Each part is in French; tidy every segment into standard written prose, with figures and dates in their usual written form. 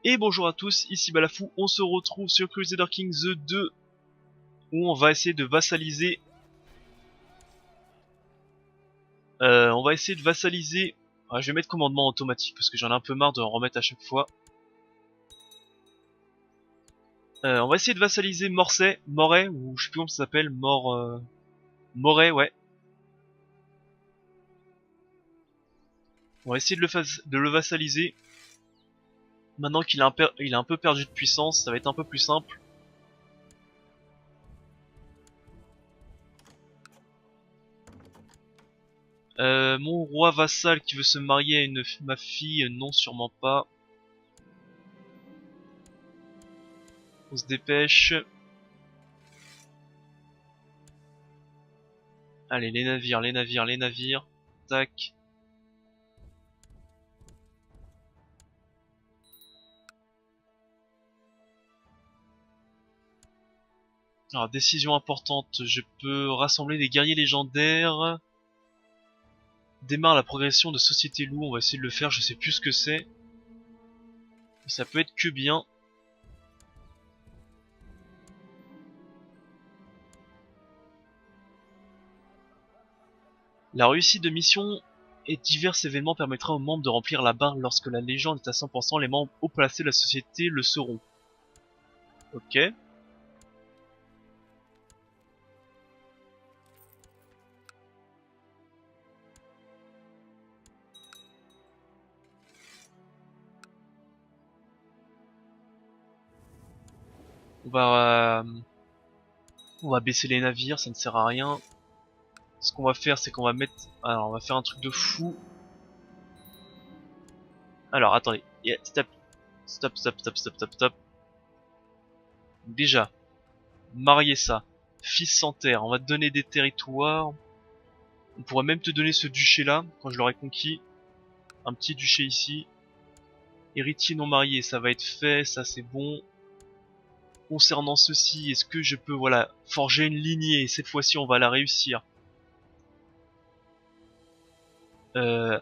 Et bonjour à tous, ici Balafou, on se retrouve sur Crusader Kings 2 où on va essayer de vassaliser je vais mettre commandement automatique parce que j'en ai un peu marre de en remettre à chaque fois. On va essayer de vassaliser Moray, ou je sais plus comment ça s'appelle, Moray, ouais. On va essayer de le vassaliser. Maintenant qu'il a il a un peu perdu de puissance, ça va être un peu plus simple. Mon roi vassal qui veut se marier à ma fille, non, sûrement pas. On se dépêche. Allez, les navires. Tac. Alors, décision importante, je peux rassembler des guerriers légendaires. Démarre la progression de Société Loup, on va essayer de le faire, je sais plus ce que c'est. Mais ça peut être que bien. La réussite de mission et divers événements permettra aux membres de remplir la barre lorsque la légende est à 100%, les membres haut placés de la société le seront. Ok. On va, euh, on va baisser les navires, ça ne sert à rien. Ce qu'on va faire, c'est qu'on va mettre... Alors, on va faire un truc de fou. Alors, attendez. Yeah, stop. Déjà, marier ça. Fils sans terre, on va te donner des territoires. On pourrait même te donner ce duché là, quand je l'aurai conquis. Un petit duché ici. Héritier non marié, ça va être fait, ça c'est bon. Concernant ceci, est-ce que je peux, voilà, forger une lignée, et cette fois-ci on va la réussir.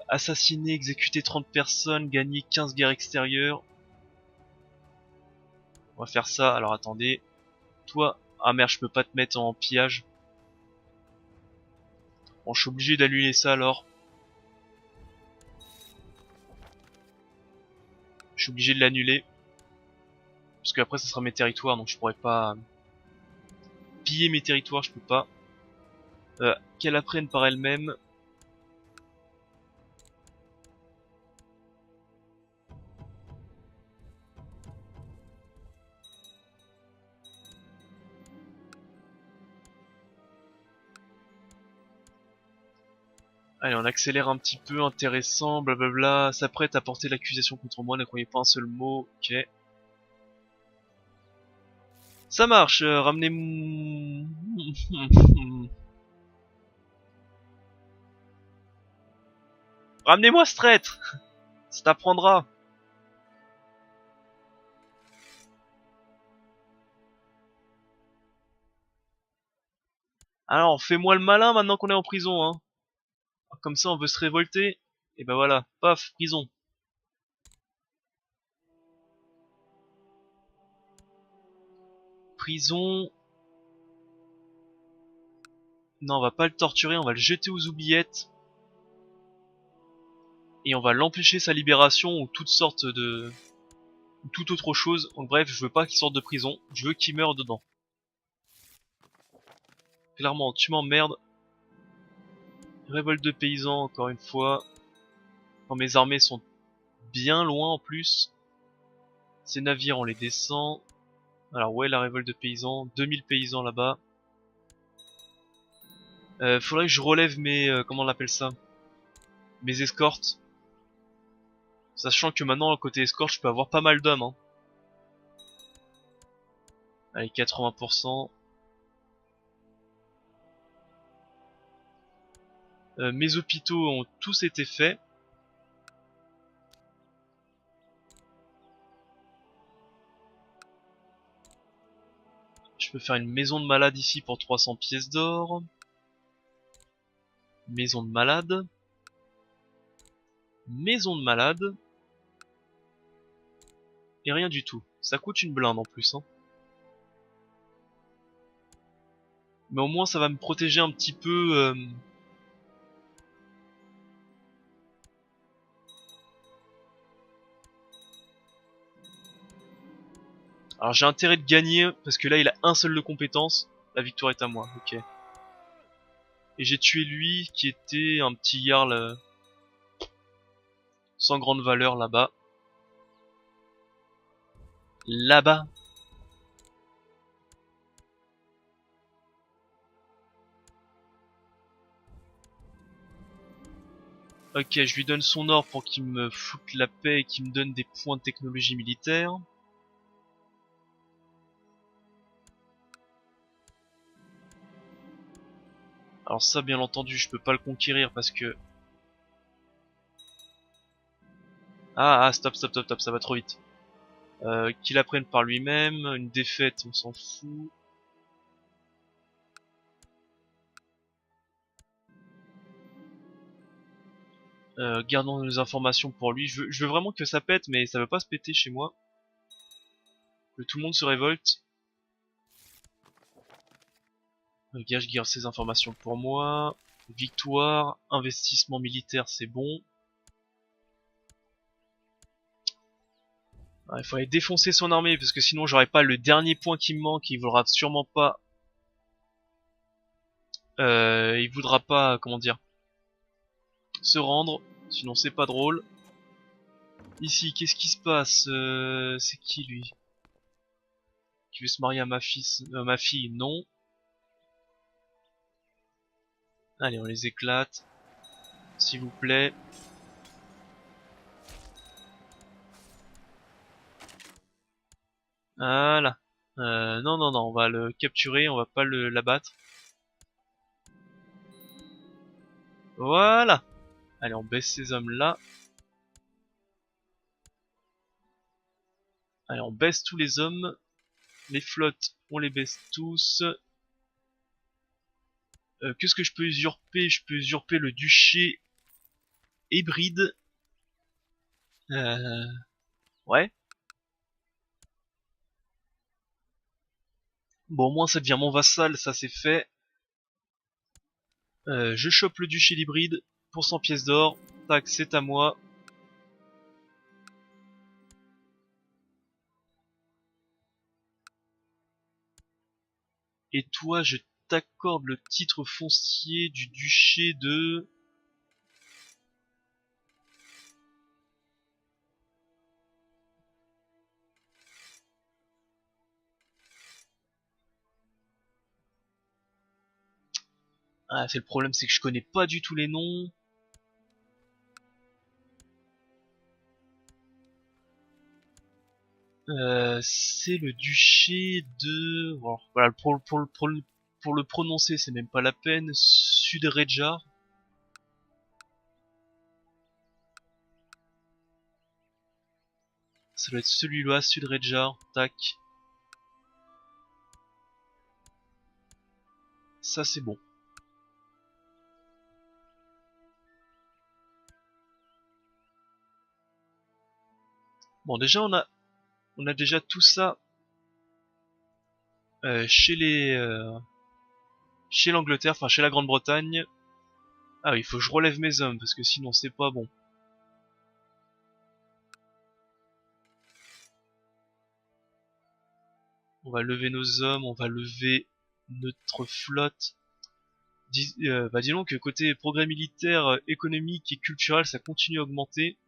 Assassiner, exécuter 30 personnes, gagner 15 guerres extérieures. On va faire ça, alors attendez. Toi, ah merde, je peux pas te mettre en pillage. Bon, je suis obligé d'annuler ça alors. Je suis obligé de l'annuler. Parce qu'après ça sera mes territoires, donc je pourrais pas piller mes territoires, je peux pas. Qu'elle apprenne par elle-même. Allez, on accélère un petit peu, intéressant, blablabla. S'apprête à porter l'accusation contre moi, ne croyez pas un seul mot, ok. Ça marche, ramenez... Ramenez-moi ce traître. Ça t'apprendra. Alors, fais-moi le malin maintenant qu'on est en prison, hein. Comme ça, on veut se révolter. Et ben voilà, paf, prison. Prison... Non, on va pas le torturer, on va le jeter aux oubliettes. Et on va l'empêcher sa libération ou toutes sortes de... ou toute autre chose. Donc bref, je veux pas qu'il sorte de prison, je veux qu'il meure dedans. Clairement, tu m'emmerdes. Révolte de paysans, encore une fois. Quand mes armées sont bien loin en plus. Ces navires, on les descend. Alors ouais, la révolte de paysans. 2000 paysans là-bas. Faudrait que je relève mes... comment on appelle ça? Mes escortes. Sachant que maintenant, côté escorte, je peux avoir pas mal d'hommes. Hein. Allez, 80%. Mes hôpitaux ont tous été faits. Je peux faire une maison de malade ici pour 300 pièces d'or. Maison de malade. Maison de malade. et rien du tout. Ça coûte une blinde en plus, hein. Mais au moins ça va me protéger un petit peu. Alors j'ai intérêt de gagner parce que là il a un seul de compétence. La victoire est à moi, ok. Et j'ai tué lui qui était un petit Jarl sans grande valeur là-bas. Là-bas. Ok, je lui donne son or pour qu'il me foute la paix et qu'il me donne des points de technologie militaire. Alors ça, bien entendu, je peux pas le conquérir parce que... Stop, stop, stop, stop, ça va trop vite. Qu'il apprenne par lui-même, une défaite, on s'en fout. Gardons nos informations pour lui. Je veux vraiment que ça pète, mais ça veut pas se péter chez moi. Que tout le monde se révolte. Gage garde ces informations pour moi. Victoire, investissement militaire, c'est bon. Il faut aller défoncer son armée parce que sinon j'aurai pas le dernier point qui me manque. Il voudra sûrement pas. Il voudra pas, comment dire, se rendre. Sinon c'est pas drôle. Ici, qu'est-ce qui se passe? C'est qui lui? Qui veut se marier à ma fille? Non. Allez, on les éclate, s'il vous plaît. Voilà. Non, non, non, on va le capturer, on va pas l'abattre. Voilà. Allez, on baisse ces hommes-là. Allez, on baisse tous les hommes. Les flottes, on les baisse tous. Qu'est-ce que je peux usurper? Je peux usurper le duché hybride. Euh... Ouais. Bon, au moins ça devient mon vassal, ça c'est fait. Je chope le duché hybride pour 100 pièces d'or. Tac, c'est à moi. Et toi, je t'accorde le titre foncier du duché de... Ah, c'est le problème, c'est que je connais pas du tout les noms. C'est le duché de... Bon, voilà, pour le prononcer, c'est même pas la peine. Sudrejar. Ça doit être celui-là, Sudrejar. Tac. Ça, c'est bon. Bon, déjà, on a déjà tout ça chez chez l'Angleterre, enfin chez la Grande-Bretagne. Ah oui, il faut que je relève mes hommes parce que sinon c'est pas bon. On va lever nos hommes, on va lever notre flotte. Disons que côté progrès militaire, économique et culturel, ça continue à augmenter.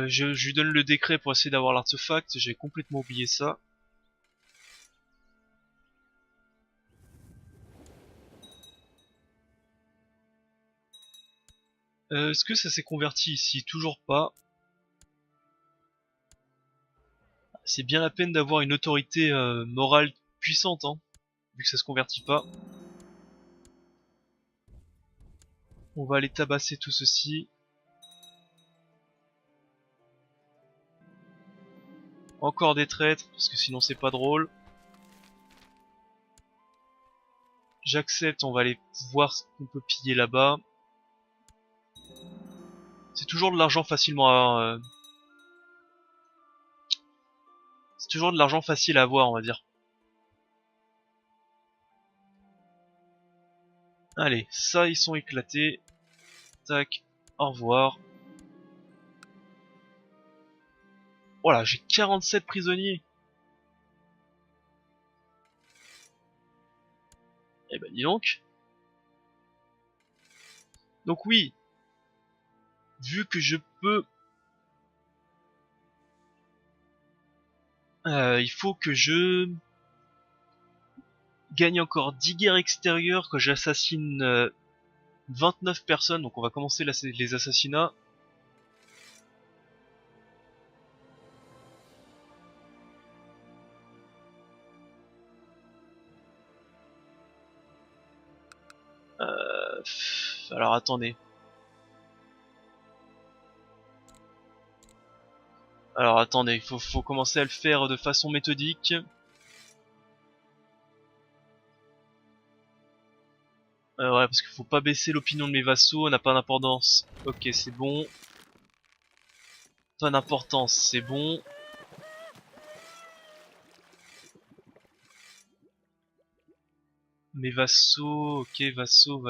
Je lui donne le décret pour essayer d'avoir l'artefact, j'ai complètement oublié ça. Est-ce que ça s'est converti ici? Toujours pas. C'est bien la peine d'avoir une autorité morale puissante, hein, vu que ça se convertit pas. On va aller tabasser tout ceci. Encore des traîtres, parce que sinon c'est pas drôle. J'accepte, on va aller voir ce qu'on peut piller là-bas. C'est toujours de l'argent facilement à... C'est toujours de l'argent facile à avoir, on va dire. Allez, ça, ils sont éclatés. Tac, au revoir. Voilà, j'ai 47 prisonniers. Eh ben, dis donc. Donc oui, vu que je peux... il faut que je gagne encore 10 guerres extérieures, que j'assassine 29 personnes, donc on va commencer les assassinats. Alors attendez. Alors attendez, faut commencer à le faire de façon méthodique. Ouais, parce qu'il faut pas baisser l'opinion de mes vassaux, on n'a pas d'importance. Ok, c'est bon. Pas d'importance, c'est bon. Mes vassaux, ok, vassaux.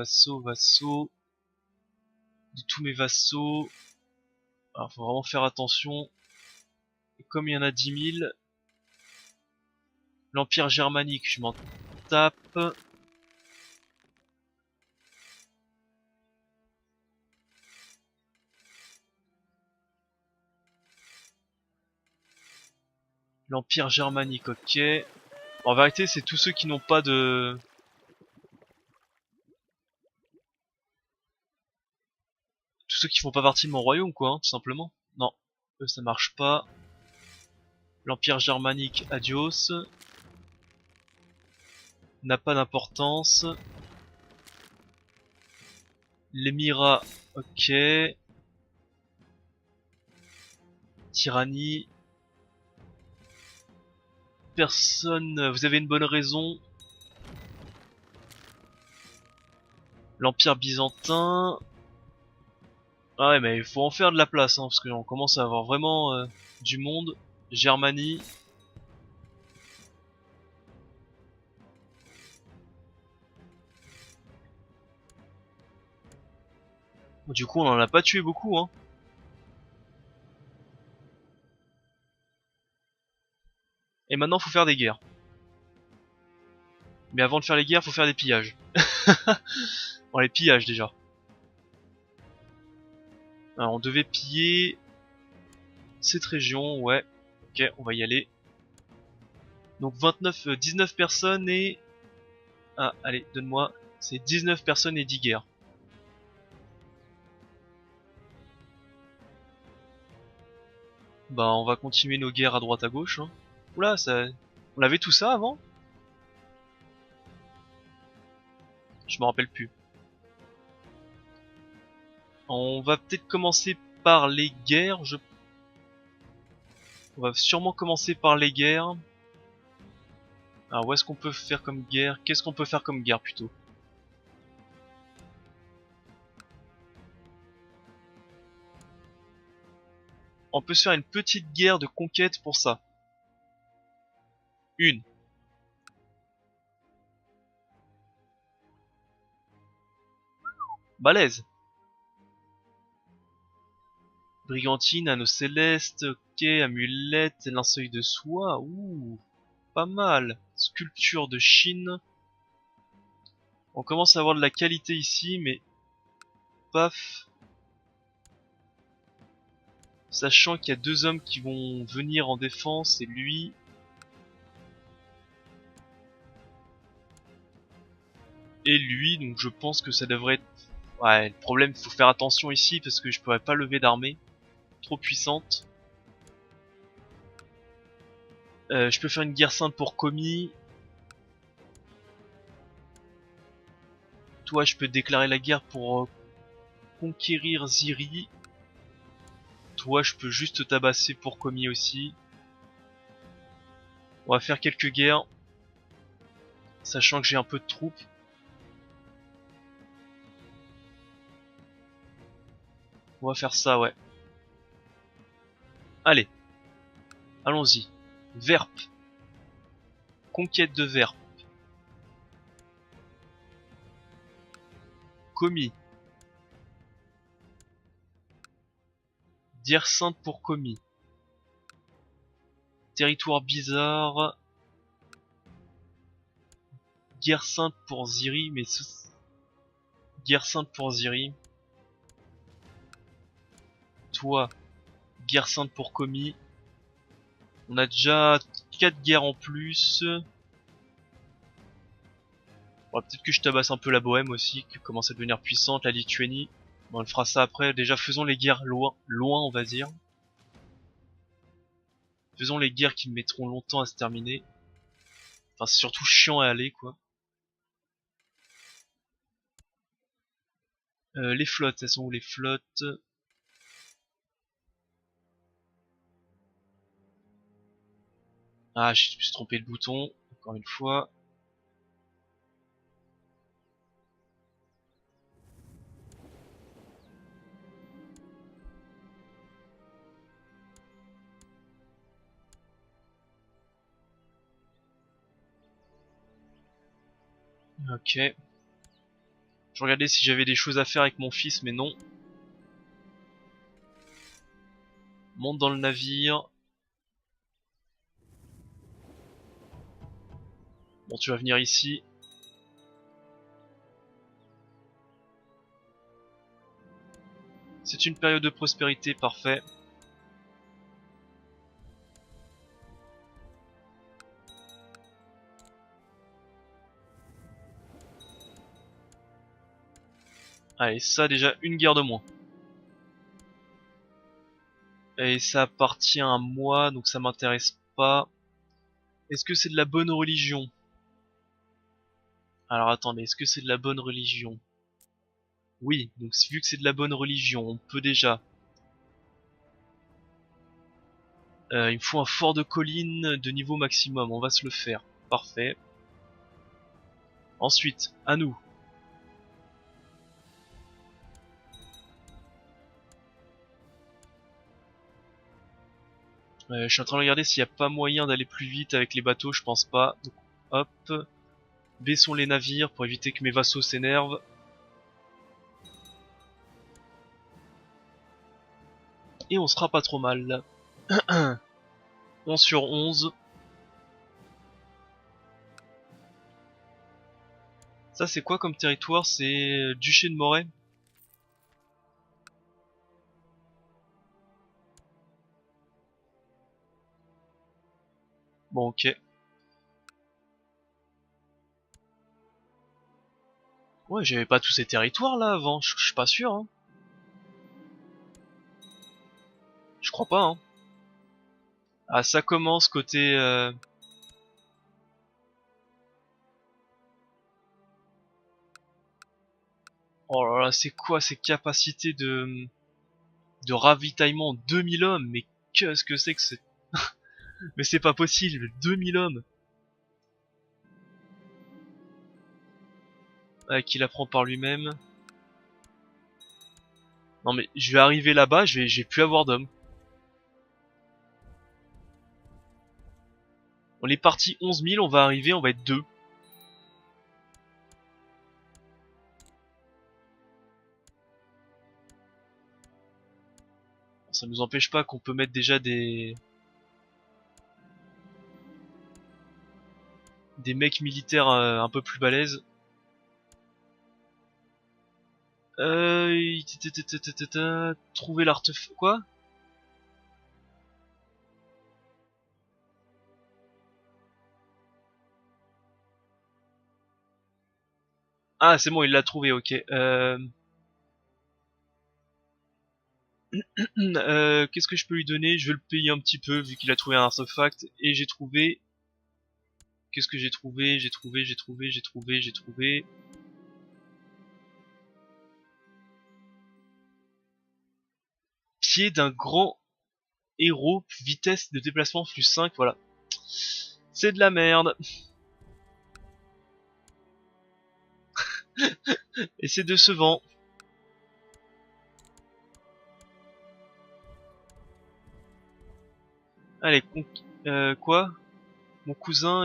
De tous mes vassaux. Alors, faut vraiment faire attention. Et comme il y en a 10 000, l'Empire germanique, je m'en tape. L'Empire germanique, ok. En vérité, c'est tous ceux qui n'ont pas de... Tous ceux qui font pas partie de mon royaume, quoi, hein, tout simplement. Non, eux, ça marche pas. L'Empire germanique, adios. N'a pas d'importance. L'émirat, ok. Tyrannie. Personne, vous avez une bonne raison. L'Empire byzantin. Ah ouais, mais il faut en faire de la place, hein, parce qu'on commence à avoir vraiment du monde. Germanie. Du coup, on en a pas tué beaucoup, hein. Et maintenant, faut faire des guerres. Mais avant de faire les guerres, faut faire des pillages. Bon, les pillages déjà. Alors, on devait piller cette région, ouais. Ok, on va y aller. Donc 19 personnes et... Ah, allez, donne-moi. C'est 19 personnes et 10 guerres. Bah, on va continuer nos guerres à droite à gauche, hein. Oula, ça... On avait tout ça avant? Je me rappelle plus. On va peut-être commencer par les guerres, On va sûrement commencer par les guerres. Alors, où est-ce qu'on peut faire comme guerre? Qu'est-ce qu'on peut faire comme guerre, plutôt? On peut se faire une petite guerre de conquête pour ça. Une. Balèze. Brigantine, anneau céleste, ok, amulette, linceul de soie, ouh, pas mal. Sculpture de Chine. On commence à avoir de la qualité ici, mais paf. Sachant qu'il y a deux hommes qui vont venir en défense, et lui... Et lui, donc je pense que ça devrait être... Ouais, le problème, il faut faire attention ici, parce que je pourrais pas lever d'armée. Trop puissante. Je peux faire une guerre sainte pour Komi. Toi, je peux déclarer la guerre pour conquérir Ziri. Toi, je peux juste tabasser pour Komi aussi. On va faire quelques guerres. Sachant que j'ai un peu de troupes. On va faire ça, ouais. Allez, allons-y. Verp. Conquête de Verp. Commis. D'Hyacinthe pour commis. Territoire bizarre. Hyacinthe pour Ziri, mais Hyacinthe pour Ziri. Toi, Hyacinthe pour commis. On a déjà 4 guerres en plus. Bon, peut-être que je tabasse un peu la Bohème aussi, qui commence à devenir puissante, la Lituanie. Bon, on fera ça après. Déjà, faisons les guerres loin, on va dire. Faisons les guerres qui mettront longtemps à se terminer. Enfin, c'est surtout chiant à aller, quoi. Les flottes, elles sont où les flottes? Ah, je me suis trompé le bouton, encore une fois. Ok. Je regardais si j'avais des choses à faire avec mon fils, mais non. Monte dans le navire. Bon, tu vas venir ici. C'est une période de prospérité, parfait. Allez, ça déjà, une guerre de moins. Et ça appartient à moi, donc ça m'intéresse pas. Est-ce que c'est de la bonne religion? Alors attendez, est-ce que c'est de la bonne religion? Oui, donc vu que c'est de la bonne religion, on peut déjà... il me faut un fort de colline de niveau maximum, on va se le faire. Parfait. Ensuite, à nous. Je suis en train de regarder s'il n'y a pas moyen d'aller plus vite avec les bateaux, je pense pas. Donc, hop. Baissons les navires pour éviter que mes vassaux s'énervent. Et on sera pas trop mal là. 11 sur 11. Ça c'est quoi comme territoire? C'est Duché de Moray? Bon ok. Ouais, j'avais pas tous ces territoires là avant, je suis pas sûr hein. Je crois pas hein. Ah ça commence côté... Oh là là, c'est quoi ces capacités de ravitaillement? 2000 hommes, mais qu'est-ce que c'est? Mais c'est pas possible, 2000 hommes. Ah, qu'il apprend par lui-même. Non mais je vais arriver là-bas, je vais plus avoir d'hommes. On est parti 11 000, on va arriver, on va être 2. Ça nous empêche pas qu'on peut mettre déjà des mecs militaires un peu plus balèzes. Trouver l'artefact... Quoi? Ah c'est bon, il l'a trouvé, ok. Qu'est-ce que je peux lui donner? Je vais le payer un petit peu vu qu'il a trouvé un artefact. Et j'ai trouvé... Qu'est-ce que j'ai trouvé? J'ai trouvé... Pied d'un grand héros, vitesse de déplacement plus 5, voilà. C'est de la merde. Et c'est décevant. Allez, quoi? Mon cousin,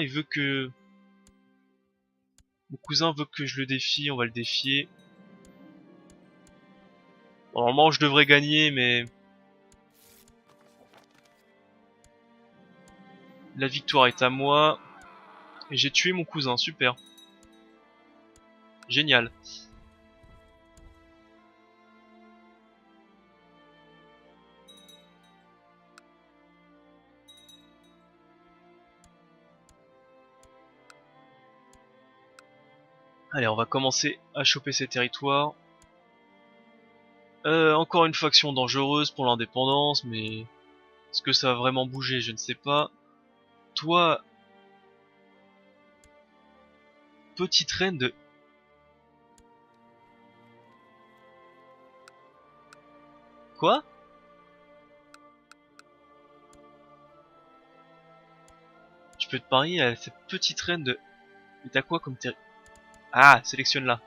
Mon cousin veut que je le défie, on va le défier. Bon, normalement, je devrais gagner, mais... La victoire est à moi. Et j'ai tué mon cousin, super. Génial. Allez, on va commencer à choper ces territoires. Encore une faction dangereuse pour l'indépendance, mais... Est-ce que ça va vraiment bouger? Je ne sais pas. Toi, petite reine de... Quoi? Je peux te parier à cette petite reine de... Mais t'as quoi comme territoire? Ah, sélectionne-la.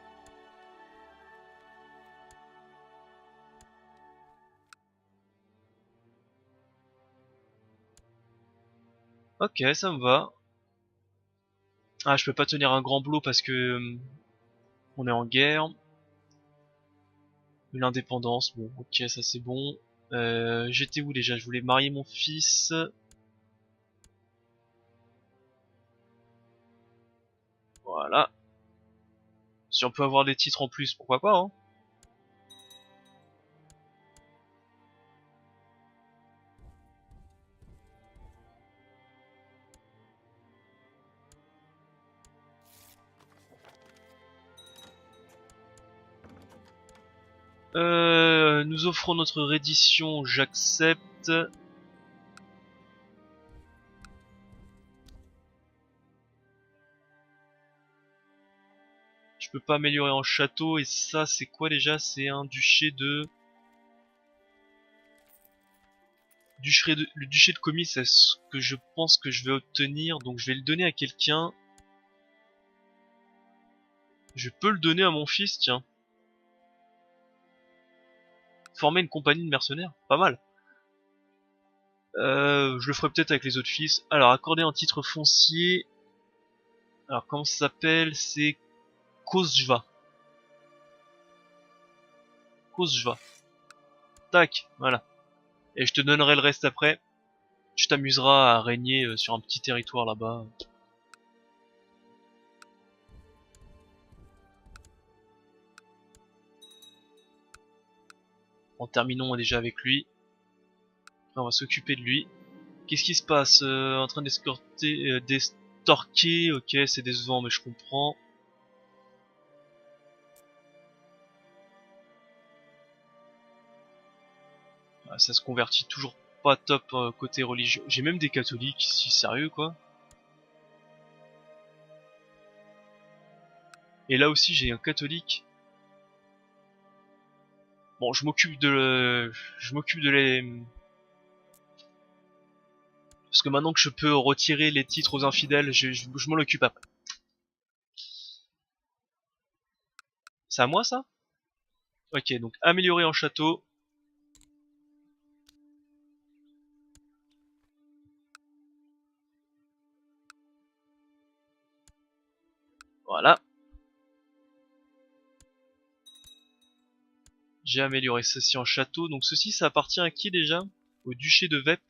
Ok, ça me va. Ah, je peux pas tenir un grand bloc parce que... on est en guerre. L'indépendance, bon, ok, ça c'est bon. J'étais où déjà? Je voulais marier mon fils. Voilà. Si on peut avoir des titres en plus, pourquoi pas, hein. Nous offrons notre reddition, j'accepte. Je peux pas améliorer en château, et ça c'est quoi déjà? C'est un duché de... Le duché de Comis, c'est ce que je pense que je vais obtenir, donc je vais le donner à quelqu'un. Je peux le donner à mon fils, tiens. Former une compagnie de mercenaires, pas mal. Je le ferai peut-être avec les autres fils. Alors, accorder un titre foncier. Alors, comment ça s'appelle? C'est Kozjva. Kozjva. Tac, voilà. Et je te donnerai le reste après. Tu t'amuseras à régner sur un petit territoire là-bas. En terminons déjà avec lui. Après, on va s'occuper de lui. Qu'est-ce qui se passe? En train d'escorter, d'estorquer. Ok, c'est décevant, mais je comprends. Ah, ça se convertit toujours pas top côté religieux. J'ai même des catholiques ici, sérieux quoi. Et là aussi j'ai un catholique. Bon, je m'occupe de les, parce que maintenant que je peux retirer les titres aux infidèles, je m'en occupe après. C'est à moi ça? Ok, donc améliorer en château. Voilà. J'ai amélioré ceci en château. Donc ceci, ça appartient à qui déjà? Au duché de Vep.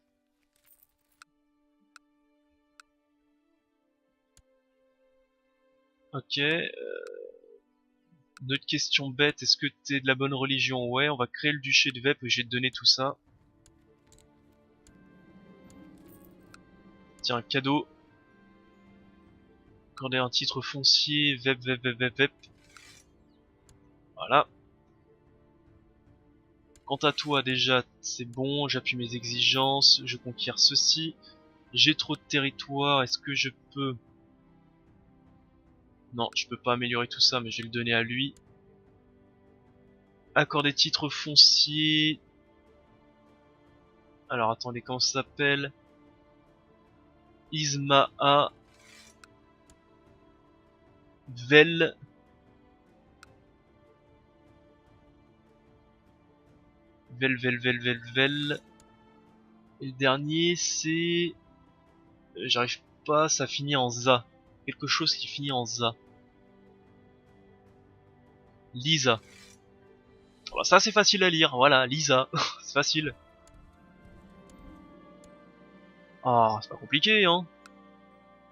Ok. Une autre question bête, est-ce que t'es de la bonne religion? Ouais, on va créer le duché de Vep et je vais te donner tout ça. Tiens, un cadeau. Accorder un titre foncier, Vep, Vep, Vep, Vep, Vep. Voilà. Quant à toi, déjà, c'est bon, j'appuie mes exigences, je conquiers ceci. J'ai trop de territoire, est-ce que je peux... Non, je peux pas améliorer tout ça, mais je vais le donner à lui. Accorder titre foncier... Alors attendez, comment ça s'appelle? Ismaa Vel. Vel. Et le dernier, c'est... J'arrive pas, ça finit en za. Quelque chose qui finit en za. Lisa. Ah bah ça c'est facile à lire, voilà, Lisa. C'est facile. Ah, c'est pas compliqué, hein.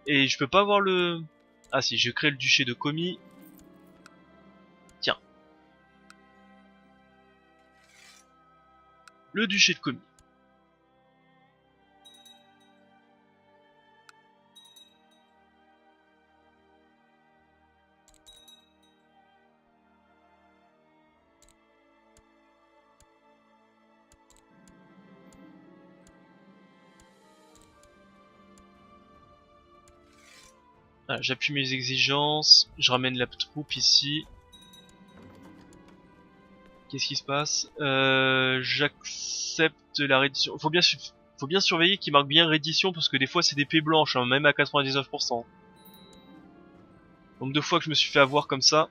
Et je peux pas avoir le... Ah si, je crée le duché de Komi. Tiens. Le duché de Komi. Voilà, j'appuie mes exigences. Je ramène la troupe ici. Qu'est-ce qui se passe? J'accepte la reddition. Faut bien surveiller qu'il marque bien reddition parce que des fois c'est des paix blanches, hein, même à 99%. Nombre de fois que je me suis fait avoir comme ça.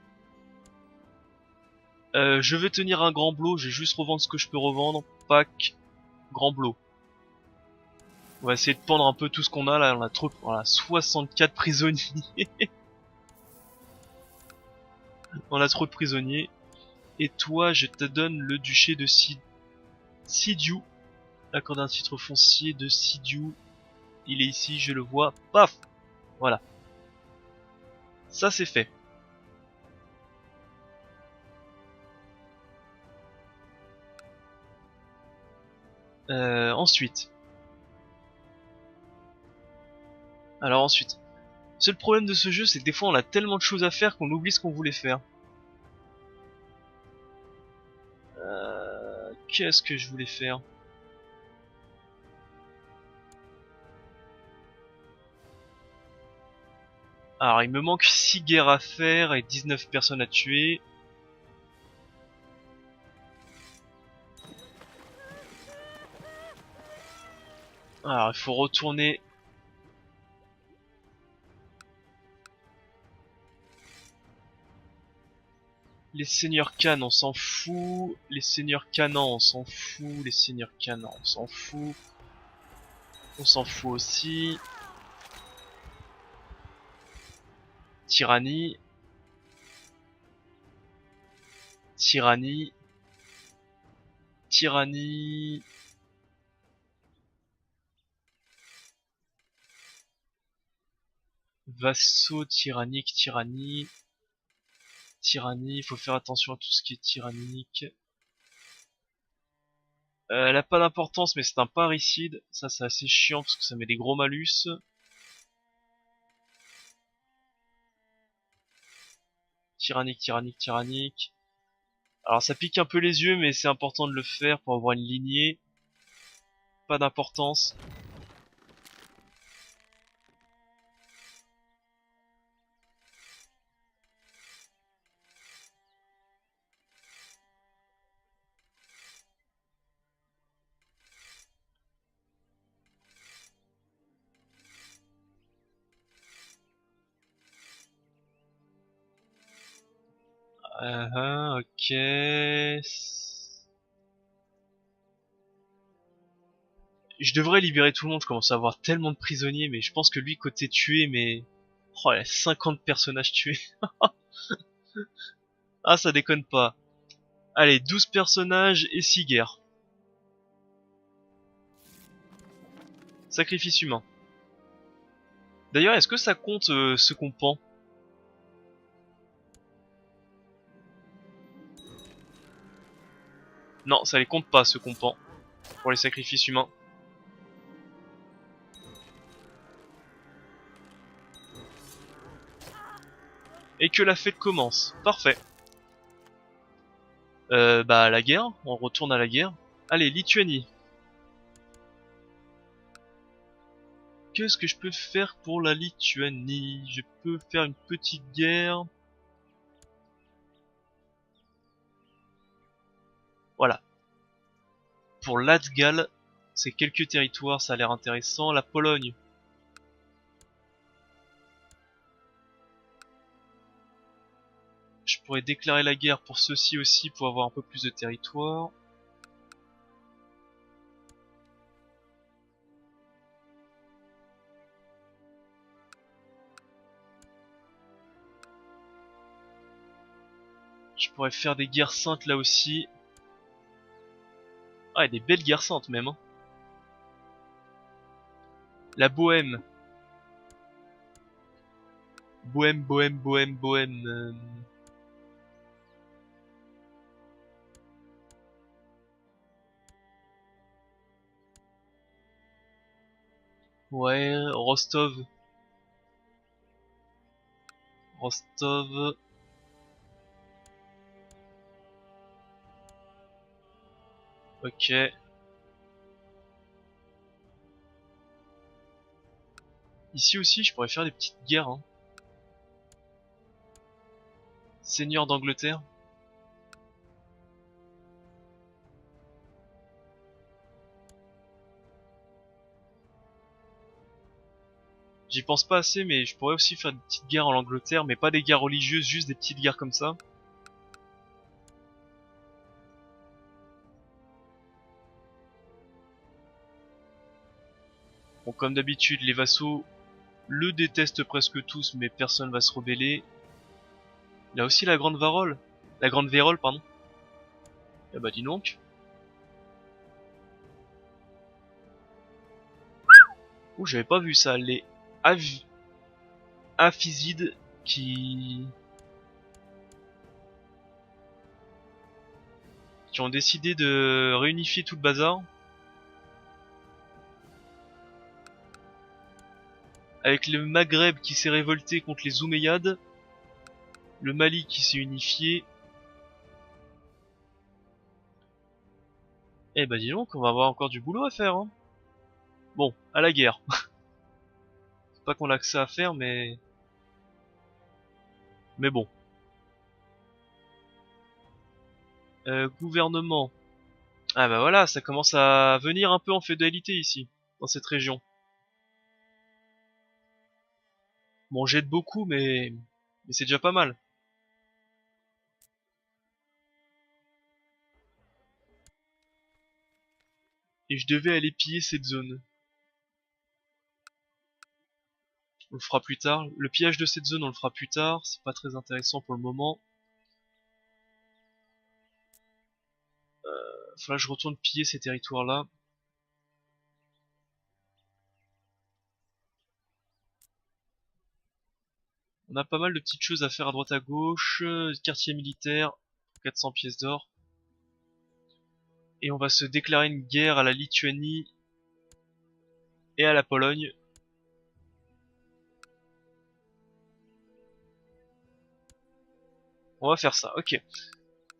Je vais tenir un grand blot, je vais juste revendre ce que je peux revendre. Pack, grand blot. On va essayer de pendre un peu tout ce qu'on a là, on a trop, voilà, 64 prisonniers. On a trop de prisonniers. Et toi, je te donne le duché de Sidiou. L'accord d'un titre foncier de Sidiou. Il est ici, je le vois. Paf! Voilà. Ça c'est fait. Ensuite. Alors ensuite. Le seul problème de ce jeu, c'est que des fois on a tellement de choses à faire qu'on oublie ce qu'on voulait faire. Qu'est-ce que je voulais faire? Alors il me manque 6 guerres à faire et 19 personnes à tuer. Alors il faut retourner. Les seigneurs Khan on s'en fout. Les seigneurs Canans on s'en fout. Les seigneurs Canans on s'en fout. On s'en fout aussi. Tyrannie. Tyrannie. Tyrannie. Vassaux tyrannique, tyrannie. Tyrannie, il faut faire attention à tout ce qui est tyrannique. Elle a pas d'importance mais c'est un parricide. Ça c'est assez chiant parce que ça met des gros malus. Tyrannique, tyrannique, tyrannique. Alors ça pique un peu les yeux mais c'est important de le faire pour avoir une lignée. Pas d'importance. Ok. Je devrais libérer tout le monde, je commence à avoir tellement de prisonniers, mais je pense que lui côté tué, mais... Oh, il a 50 personnages tués. Ah, ça déconne pas. Allez, 12 personnages et 6 guerres. Sacrifice humain. D'ailleurs, est-ce que ça compte ce qu'on pend? Non, ça les compte pas ce qu'on pend pour les sacrifices humains. Et que la fête commence. Parfait. Bah la guerre, on retourne à la guerre. Allez, Lituanie. Qu'est-ce que je peux faire pour la Lituanie? Je peux faire une petite guerre. Voilà. Pour Latgal, c'est quelques territoires, ça a l'air intéressant. La Pologne. Je pourrais déclarer la guerre pour ceux-ci aussi pour avoir un peu plus de territoire. Je pourrais faire des guerres saintes là aussi. Ah, et des belles guerres saintes même. Hein. La Bohème. Bohème, Bohème, Bohème, Bohème. Ouais, Rostov. Rostov. Ok. Ici aussi, je pourrais faire des petites guerres. Hein. Seigneur d'Angleterre. J'y pense pas assez, mais je pourrais aussi faire des petites guerres en Angleterre, mais pas des guerres religieuses, juste des petites guerres comme ça. Bon, comme d'habitude, les vassaux le détestent presque tous, mais personne va se rebeller. Il y a aussi la Grande Vérole. La Grande Vérole, pardon. Eh bah dis donc. Ouh, j'avais pas vu ça. Les Aphysides qui ont décidé de réunifier tout le bazar. Avec le Maghreb qui s'est révolté contre les Omeyyades. Le Mali qui s'est unifié. Eh bah dis donc, on va avoir encore du boulot à faire. Hein. Bon, à la guerre. C'est pas qu'on a que ça à faire, mais... Mais bon. Gouvernement. Ah bah voilà, ça commence à venir un peu en féodalité ici, dans cette région. Bon, j'aide beaucoup, mais c'est déjà pas mal. Et je devais aller piller cette zone. On le fera plus tard. Le pillage de cette zone, on le fera plus tard. C'est pas très intéressant pour le moment. Faudra que je retourne piller ces territoires-là. On a pas mal de petites choses à faire à droite à gauche. Quartier militaire, 400 pièces d'or. Et on va se déclarer une guerre à la Lituanie et à la Pologne. On va faire ça, ok.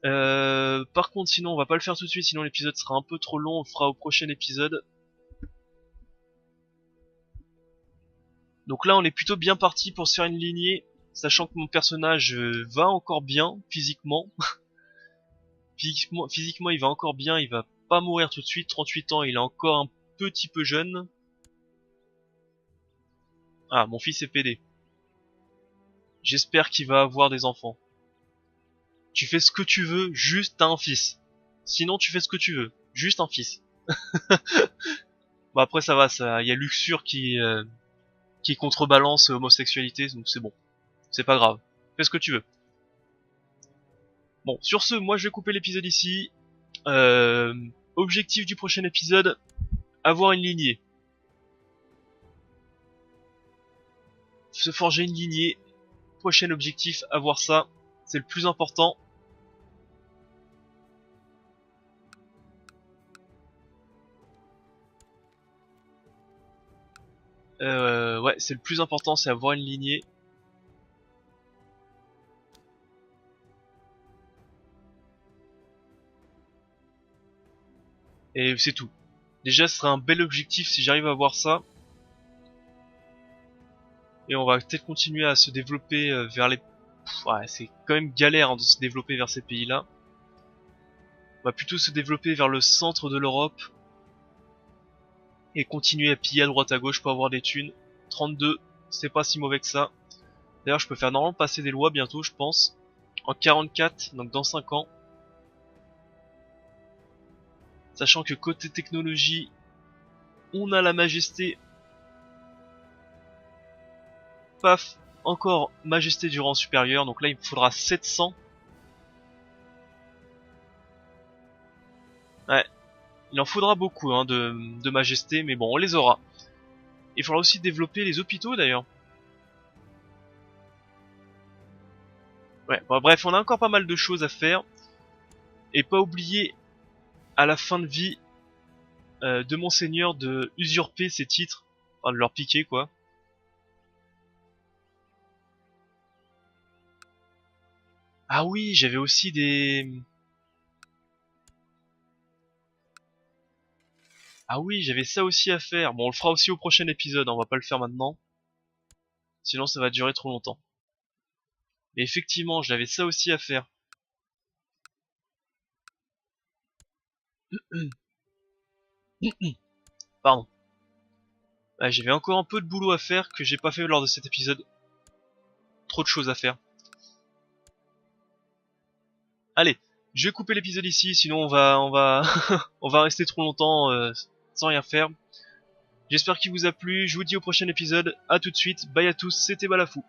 Par contre, sinon, on va pas le faire tout de suite, sinon l'épisode sera un peu trop long. On le fera au prochain épisode. Donc là, on est plutôt bien parti pour se faire une lignée, sachant que mon personnage va encore bien physiquement. Physiquement, il va encore bien, il va pas mourir tout de suite. 38 ans, il est encore un petit peu jeune. Ah, mon fils est PD. J'espère qu'il va avoir des enfants. Tu fais ce que tu veux, juste t'as un fils. Sinon, tu fais ce que tu veux, juste un fils. Bon après ça va, ça, y a Luxure qui contrebalance homosexualité, donc c'est bon. C'est pas grave. Fais ce que tu veux. Bon, sur ce, moi je vais couper l'épisode ici. Objectif du prochain épisode, avoir une lignée. Se forger une lignée. Prochain objectif, avoir ça. C'est le plus important. Ouais, c'est le plus important, c'est avoir une lignée. Et c'est tout. Déjà, ce serait un bel objectif si j'arrive à avoir ça. Et on va peut-être continuer à se développer vers les... ouais, c'est quand même galère hein, de se développer vers ces pays-là. On va plutôt se développer vers le centre de l'Europe. Et continuer à piller à droite à gauche pour avoir des thunes. 32, c'est pas si mauvais que ça. D'ailleurs, je peux faire normalement passer des lois bientôt, je pense. En 44, donc dans 5 ans. Sachant que côté technologie, on a la majesté. Paf, encore majesté du rang supérieur. Donc là, il me faudra 700. Il en faudra beaucoup hein, de majesté, mais bon, on les aura. Il faudra aussi développer les hôpitaux d'ailleurs. Ouais, bon, bref, on a encore pas mal de choses à faire. Et pas oublier, à la fin de vie de Monseigneur, de usurper ses titres. Enfin, de leur piquer, quoi. Ah oui, j'avais aussi des... Ah oui, j'avais ça aussi à faire. Bon, on le fera aussi au prochain épisode, hein, on va pas le faire maintenant. Sinon, ça va durer trop longtemps. Mais effectivement, j'avais ça aussi à faire. Pardon. Ouais, j'avais encore un peu de boulot à faire que j'ai pas fait lors de cet épisode. Trop de choses à faire. Allez, je vais couper l'épisode ici, sinon on va rester trop longtemps sans rien faire. J'espère qu'il vous a plu, je vous dis au prochain épisode, à tout de suite, bye à tous, c'était Balafou.